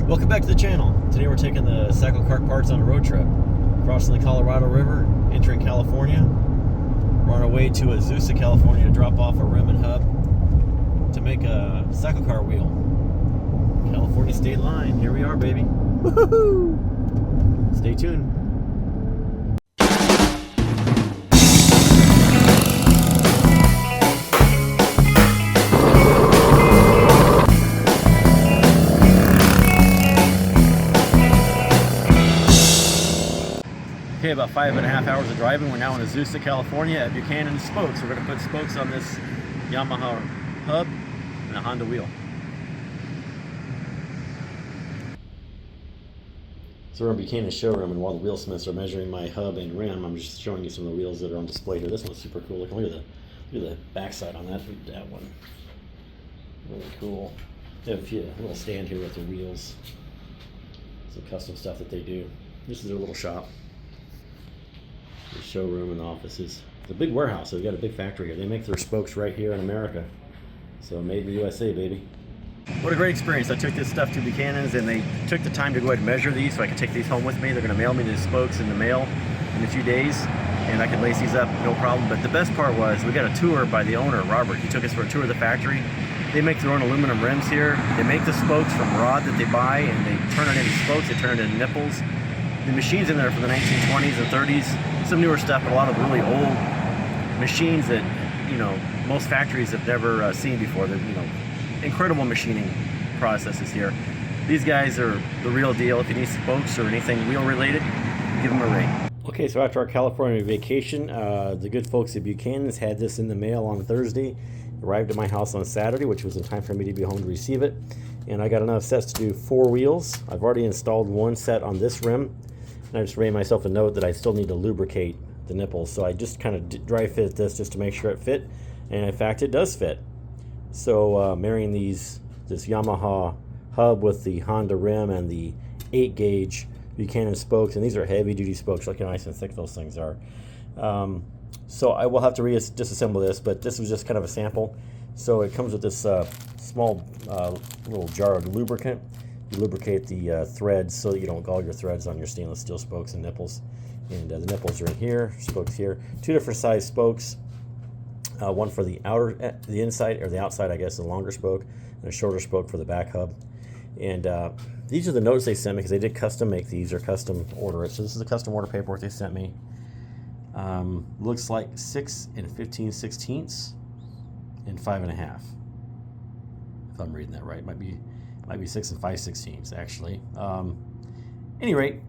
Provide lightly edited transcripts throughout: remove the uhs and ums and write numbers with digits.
Welcome back to the channel. Today we're taking the Cyclekart parts on a road trip. Crossing the Colorado River, entering California. We're on our way to Azusa, California to drop off a rim and hub to make a Cyclekart wheel. California state line. Here we are, baby. Woohoo! Stay tuned. Okay, about 5.5 hours of driving. We're now in Azusa, California at Buchanan Spokes. We're going to put spokes on this Yamaha hub and a Honda wheel. So we're in Buchanan's showroom, and while the wheelsmiths are measuring my hub and rim, I'm just showing you some of the wheels that are on display here. This one's super cool. Look at the backside on that one. Really cool. They have a little stand here with the wheels. Some custom stuff that they do. This is their little shop. The showroom and the offices. It's a big warehouse, so they've got a big factory here. They make their spokes right here in America. So made in the USA, baby. What a great experience. I took this stuff to Buchanan's and they took the time to go ahead and measure these so I could take these home with me. They're going to mail me these spokes in the mail in a few days and I can lace these up, no problem. But the best part was we got a tour by the owner, Robert. He took us for a tour of the factory. They make their own aluminum rims here. They make the spokes from rod that they buy and they turn it into spokes, they turn it into nipples. The machines in there from the 1920s and 30s, some newer stuff, but a lot of really old machines that, you know, most factories have never seen before. They're, you know, incredible machining processes here. These guys are the real deal. If you need spokes or anything wheel related, give them a ring. Okay, so after our California vacation, the good folks at Buchanan's had this in the mail on Thursday. Arrived at my house on Saturday, which was in time for me to be home to receive it. And I got enough sets to do 4 wheels. I've already installed one set on this rim. And I just made myself a note that I still need to lubricate the nipples. So I just kind of dry fit this just to make sure it fit. And in fact, it does fit. So marrying this Yamaha hub with the Honda rim and the 8-gauge Buchanan spokes. And these are heavy duty spokes. Look how nice and thick those things are. So I will have to disassemble this, but this was just kind of a sample. So it comes with this small little jar of lubricant. You lubricate the threads so that you don't gall your threads on your stainless steel spokes and nipples. And the nipples are in here, spokes here. 2 different size spokes. One for the inside, or the outside, I guess, the longer spoke, and a shorter spoke for the back hub. And these are the notes they sent me because they did custom make these or custom order it. So this is the custom order paperwork they sent me. Looks like 6 15/16 and 5.5. If I'm reading that right, might be 6 5/16 actually. Any rate,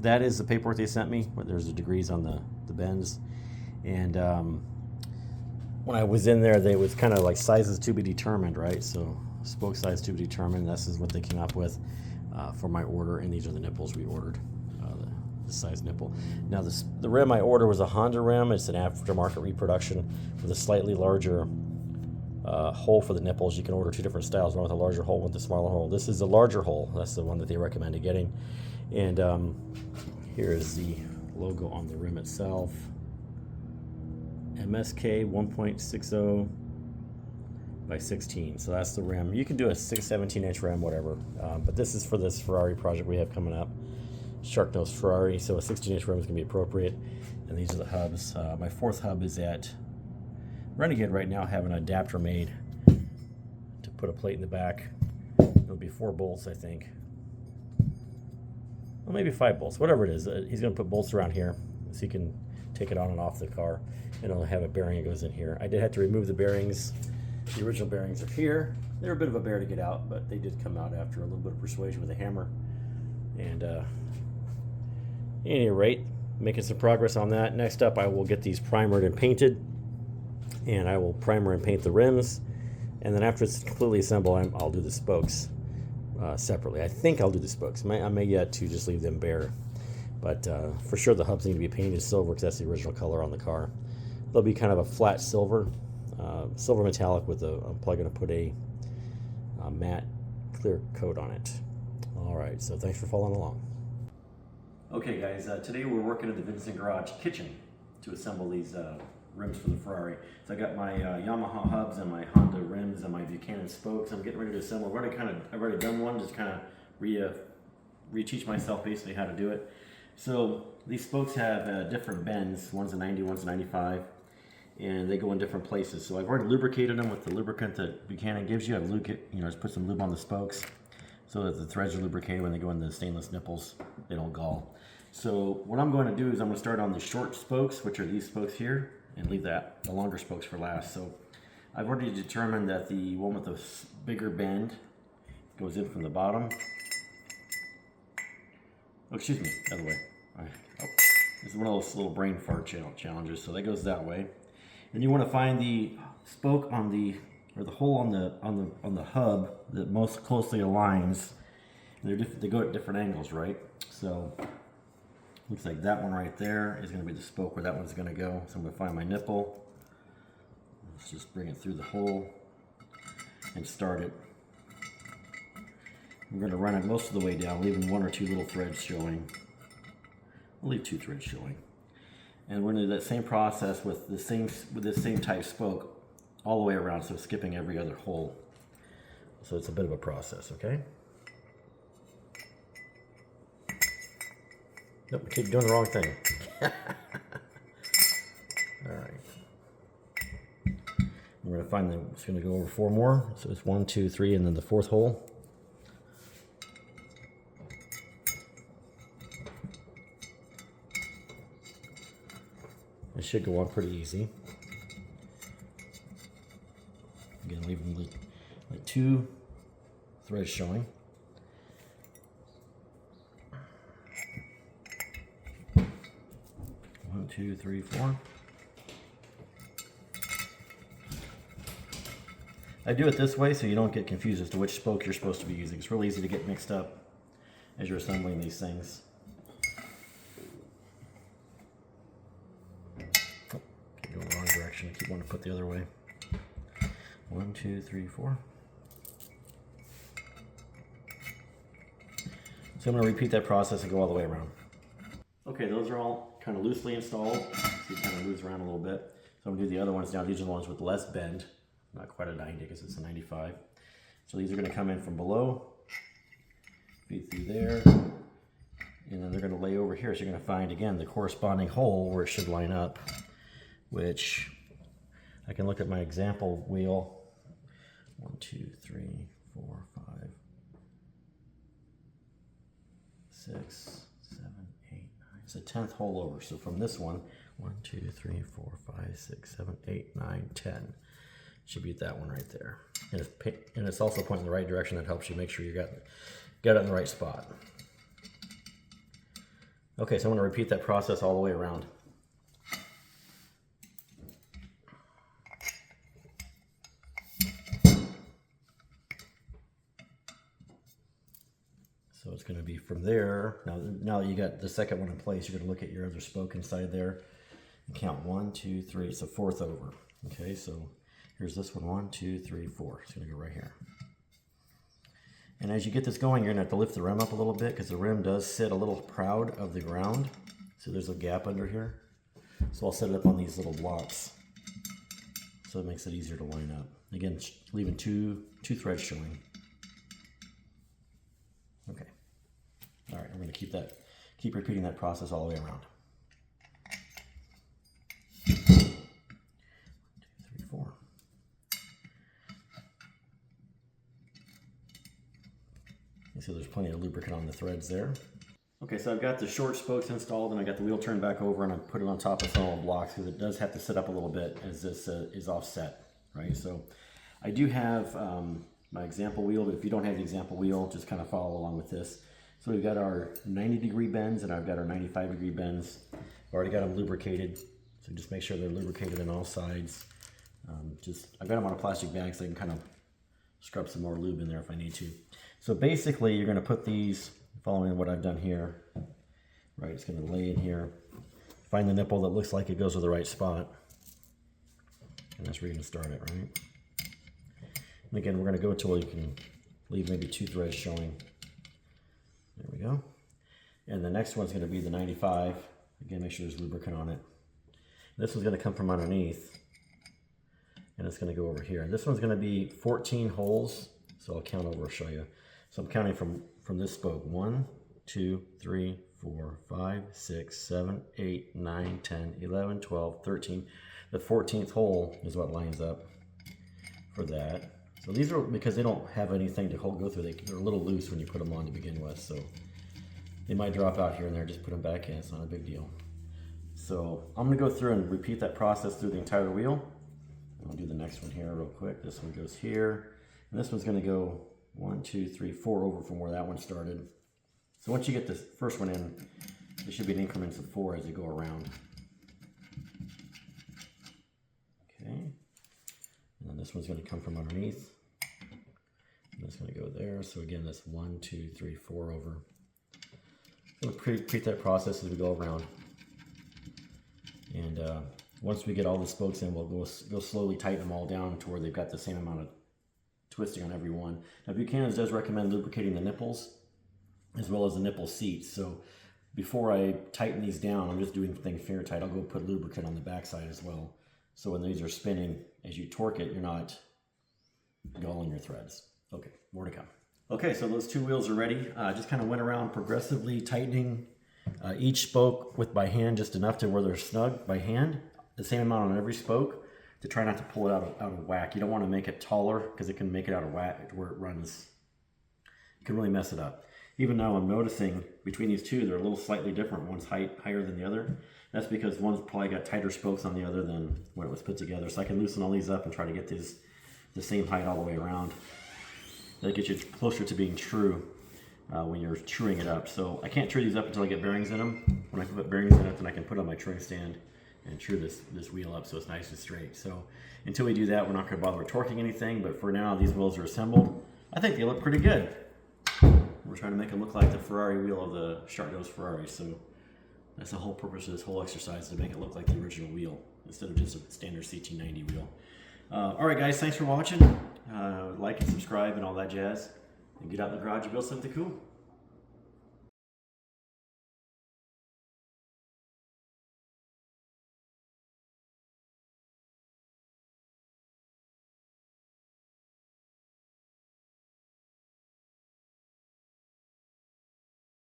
that is the paperwork they sent me. There's the degrees on the bends, and when I was in there, it was kind of like sizes to be determined, right? So spoke size to be determined. This is what they came up with for my order, and these are the nipples we ordered. The size nipple. Now the rim I ordered was a Honda rim. It's an aftermarket reproduction with a slightly larger hole for the nipples. You can order 2 different styles, one with a larger hole, one with a smaller hole. This is the larger hole. That's the one that they recommended getting. And here is the logo on the rim itself. MSK 1.60 by 16. So that's the rim. You can do a 17-inch rim, whatever. But this is for this Ferrari project we have coming up. Sharknose Ferrari. So a 16-inch rim is going to be appropriate. And these are the hubs. My 4th hub is at Renegade right now. I have an adapter made to put a plate in the back. It'll be 4 bolts, I think. Well, maybe 5 bolts, whatever it is. He's going to put bolts around here so he can take it on and off the car. And it'll have a bearing that goes in here. I did have to remove the bearings. The original bearings are here. They're a bit of a bear to get out, but they did come out after a little bit of persuasion with a hammer. And at any rate, making some progress on that. Next up, I will get these primered and painted. And I will primer and paint the rims, and then after it's completely assembled, I'll do the spokes separately. I think I'll do the spokes. I may yet to just leave them bare, but for sure the hubs need to be painted silver because that's the original color on the car. They'll be kind of a flat silver, silver metallic with I'm probably going to put a matte clear coat on it. All right, so thanks for following along. Okay guys, today we're working at the Vincent Garage kitchen to assemble these rims for the Ferrari. So I got my Yamaha hubs and my Honda rims and my Buchanan spokes. I'm getting ready to assemble. I've already done one, just kind of reteach myself basically how to do it. So these spokes have different bends. One's a 90, one's a 95, and they go in different places. So I've already lubricated them with the lubricant that Buchanan gives you. I've just put some lube on the spokes so that the threads are lubricated when they go into the stainless nipples. They don't gall. So what I'm going to do is I'm going to start on the short spokes, which are these spokes here, and leave the longer spokes for last. So I've already determined that the one with the bigger bend goes in from the bottom. Oh, excuse me, the other way. This is one of those little brain fart challenges. So that goes that way. And you want to find the spoke on the, or the hole on the hub that most closely aligns. They go at different angles, right? So looks like that one right there is going to be the spoke where that one's going to go. So I'm going to find my nipple. Let's just bring it through the hole and start it. We're going to run it most of the way down, leaving one or two little threads showing. We'll leave 2 threads showing. And we're going to do that same process with the same type spoke all the way around, so skipping every other hole. So it's a bit of a process, okay? Nope, I keep doing the wrong thing. All right. We're going to find it's going to go over 4 more. So it's 1, 2, 3, and then the 4th hole. It should go on pretty easy. Again, leaving like 2 threads showing. 1, 2, 3, 4. I do it this way so you don't get confused as to which spoke you're supposed to be using. It's really easy to get mixed up as you're assembling these things. Oh, keep going the wrong direction. I keep wanting to put the other way. 1, 2, 3, 4. So I'm going to repeat that process and go all the way around. Okay, those are all kind of loosely installed. So it kind of moves around a little bit. So I'm going to do the other ones now. These are the ones with less bend. Not quite a 90 because it's a 95. So these are going to come in from below, feed through there, and then they're going to lay over here. So you're going to find, again, the corresponding hole where it should line up, which I can look at my example wheel. 1, 2, 3, 4, 5, 6, 7, 8, 9. It's the 10th hole over. So from this one, 1, 2, 3, 4, 5, 6, 7, 8, 9, 10. Should be at that one right there. And it's also pointing in the right direction. That helps you make sure you got it in the right spot. Okay, so I'm going to repeat that process all the way around. So it's going to be from there. Now that you got the second one in place, you're going to look at your other spoke inside there and count 1, 2, 3. It's the 4th over. Okay, so here's this one, 1, 2, 3, 4. It's going to go right here. And as you get this going, you're going to have to lift the rim up a little bit because the rim does sit a little proud of the ground. So there's a gap under here. So I'll set it up on these little blocks. So it makes it easier to line up. Again, leaving two threads showing. Okay. All right, I'm going to keep repeating that process all the way around. 1, 2, 3, 4. You see there's plenty of lubricant on the threads there. Okay, so I've got the short spokes installed and I got the wheel turned back over and I put it on top of some of the blocks because it does have to sit up a little bit as this is offset, right? So I do have my example wheel, but if you don't have the example wheel, just kind of follow along with this. So we've got our 90-degree bends and I've got our 95-degree bends. I've already got them lubricated, so just make sure they're lubricated on all sides. I've got them on a plastic bag so I can kind of scrub some more lube in there if I need to. So basically you're going to put these, following what I've done here, right, it's going to lay in here, find the nipple that looks like it goes to the right spot, and that's where you're going to start it, right? And again, we're going to go until you can leave maybe 2 threads showing. There we go. And the next one's going to be the 95. Again, make sure there's lubricant on it. This one's going to come from underneath, and it's going to go over here. And this one's going to be 14 holes, so I'll count over and show you. So I'm counting from from this spoke. 1, 2, 3, 4, 5, 6, 7, 8, 9, 10, 11, 12, 13. The 14th hole is what lines up for that. So these are, because they don't have anything to go through, they're a little loose when you put them on to begin with, so they might drop out here and there. Just put them back in, it's not a big deal. So I'm going to go through and repeat that process through the entire wheel. I'll do the next one here real quick. This one goes here, and this one's going to go 1, 2, 3, 4 over from where that one started. So once you get this first one in, there should be an increments of 4 as you go around. Okay, and then this one's going to come from underneath, and it's going to go there. So again, that's 1, 2, 3, 4 over. We'll repeat that process as we go around, and once we get all the spokes in, we'll go slowly tighten them all down to where they've got the same amount of twisting on every one. Now, Buchanan's does recommend lubricating the nipples as well as the nipple seats. So before I tighten these down, I'm just doing things finger tight. I'll go put lubricant on the backside as well. So when these are spinning, as you torque it, you're not galling your threads. Okay, more to come. Okay, so those two wheels are ready. Just kind of went around progressively tightening each spoke by hand, just enough to where they're snug by hand. The same amount on every spoke to try not to pull it out of whack. You don't want to make it taller because it can make it out of whack to where it runs. It can really mess it up. Even though I'm noticing between these two, they're a little slightly different. One's higher than the other. That's because one's probably got tighter spokes on the other than when it was put together. So I can loosen all these up and try to get these the same height all the way around. That gets you closer to being true when you're truing it up. So I can't true these up until I get bearings in them. When I can put bearings in it, then I can put on my truing stand and true this wheel up so it's nice and straight. So until we do that, we're not going to bother torquing anything. But for now, these wheels are assembled. I think they look pretty good. We're trying to make them look like the Ferrari wheel of the Sharknose Ferrari. So that's the whole purpose of this whole exercise, to make it look like the original wheel instead of just a standard CT90 wheel. All right, guys, thanks for watching. Like and subscribe and all that jazz. And get out in the garage and build something cool.